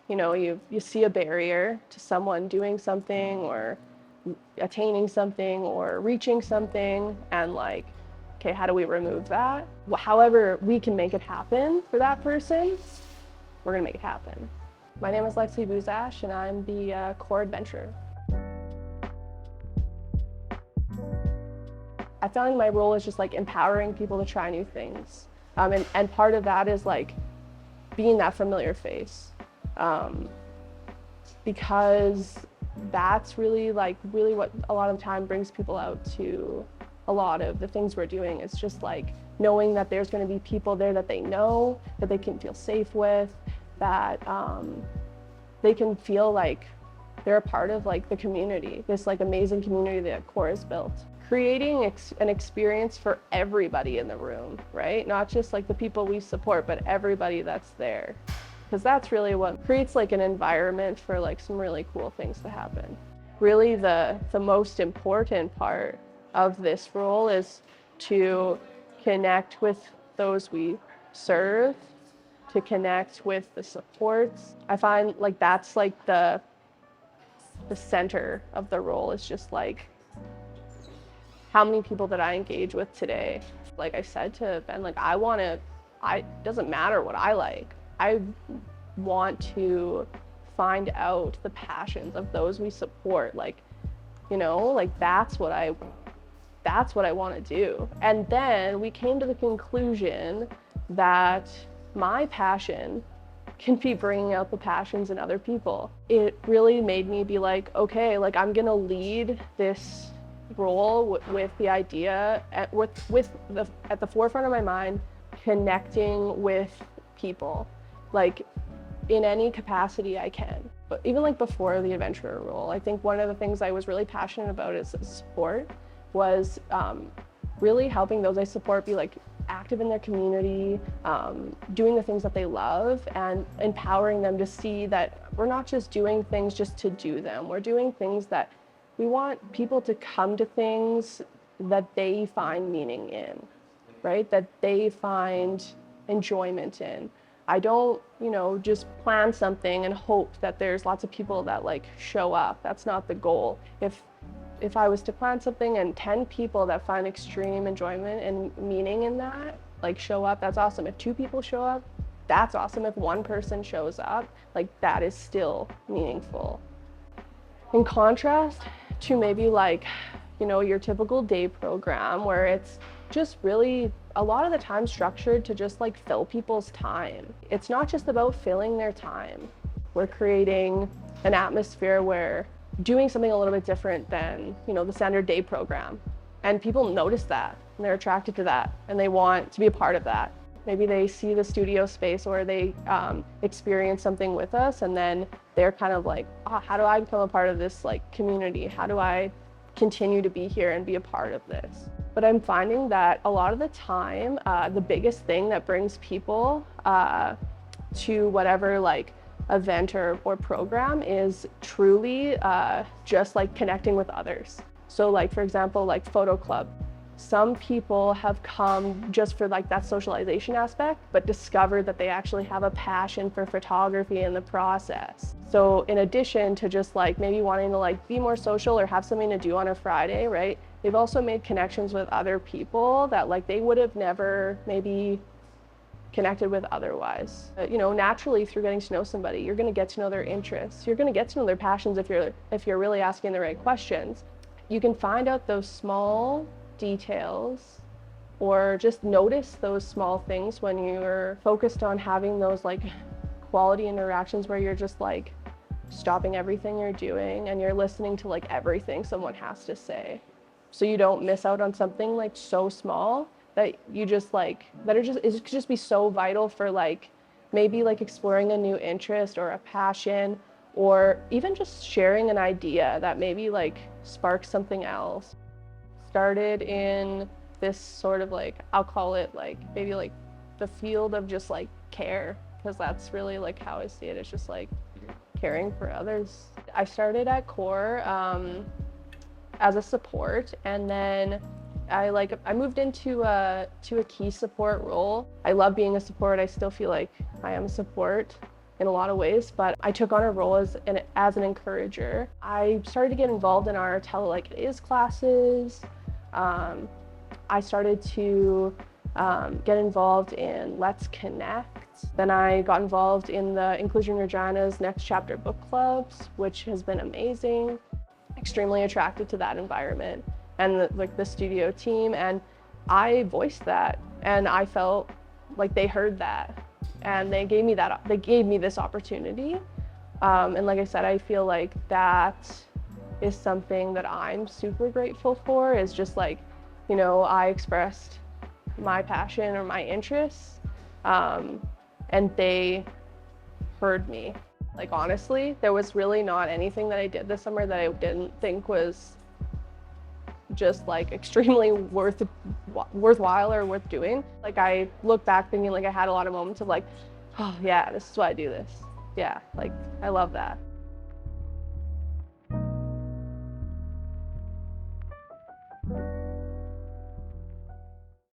you see a barrier to someone doing something or attaining something or reaching something, and like, okay, how do we remove that? However we can make it happen for that person, we're gonna make it happen. My name is Lexi Buzash, and I'm the core adventurer. I found like my role is just like empowering people to try new things. And part of that is like being that familiar face. Because that's really what a lot of the time brings people out to a lot of the things we're doing. It's just like knowing that there's going to be people there that they know, that they can feel safe with, that they can feel like they're a part of like the community, this like amazing community that CORE has built. Creating an experience for everybody in the room, right? Not just like the people we support, but everybody that's there. Because that's really what creates like an environment for like some really cool things to happen. Really the most important part of this role is to connect with those we serve, to connect with the supports. I find like that's like the center of the role, is just like how many people that I engage with today. Like I said to Ben, like it doesn't matter what I like. I want to find out the passions of those we support. Like, like that's what I want to do. And then we came to the conclusion that my passion can be bringing out the passions in other people. It really made me be like, okay, like I'm gonna lead this role with the idea at the forefront of my mind, connecting with people, like in any capacity I can. But even like before the adventurer role, I think one of the things I was really passionate about as support was really helping those I support be like active in their community, doing the things that they love, and empowering them to see that we're not just doing things just to do them. We're doing things that we want people to come to, things that they find meaning in, right? That they find enjoyment in. I don't, just plan something and hope that there's lots of people that like show up. That's not the goal. If I was to plan something and 10 people that find extreme enjoyment and meaning in that, like show up, that's awesome. If 2 people show up, that's awesome. If 1 person shows up, like that is still meaningful. In contrast to maybe like, your typical day program where it's just really a lot of the time structured to just like fill people's time. It's not just about filling their time. We're creating an atmosphere where doing something a little bit different than, the standard day program. And people notice that and they're attracted to that and they want to be a part of that. Maybe they see the studio space or they experience something with us, and then they're kind of like, how do I become a part of this like community? How do I continue to be here and be a part of this? But I'm finding that a lot of the time, the biggest thing that brings people to whatever like event or program is truly just like connecting with others. So like, for example, like photo club. Some people have come just for like that socialization aspect, but discovered that they actually have a passion for photography in the process. So in addition to just like maybe wanting to like be more social or have something to do on a Friday, right? They've also made connections with other people that like they would have never maybe connected with otherwise. Naturally through getting to know somebody, you're going to get to know their interests. You're going to get to know their passions if you're really asking the right questions. You can find out those small details or just notice those small things when you're focused on having those like quality interactions where you're just like stopping everything you're doing and you're listening to like everything someone has to say, so you don't miss out on something like so small that you just like it could just be so vital for like maybe like exploring a new interest or a passion, or even just sharing an idea that maybe like sparks something else. Started in this sort of like, I'll call it like maybe like the field of just like care, because that's really like how I see it. It's just like caring for others. I started at CORE as a support, and then I moved into a key support role. I love being a support. I still feel like I am a support in a lot of ways, but I took on a role as an encourager. I started to get involved in our Tell It Like It Is classes. I started to get involved in Let's Connect. Then I got involved in the Inclusion Regina's Next Chapter book clubs, which has been amazing. Extremely attracted to that environment and the studio team, and I voiced that, and I felt like they heard that, and they gave me this opportunity. And like I said, I feel like that is something that I'm super grateful for, is just like, you know, I expressed my passion or my interests, and they heard me. Like, honestly, there was really not anything that I did this summer that I didn't think was just like extremely worthwhile or worth doing. Like, I look back thinking like I had a lot of moments of like, oh yeah, this is why I do this. Yeah, like I love that.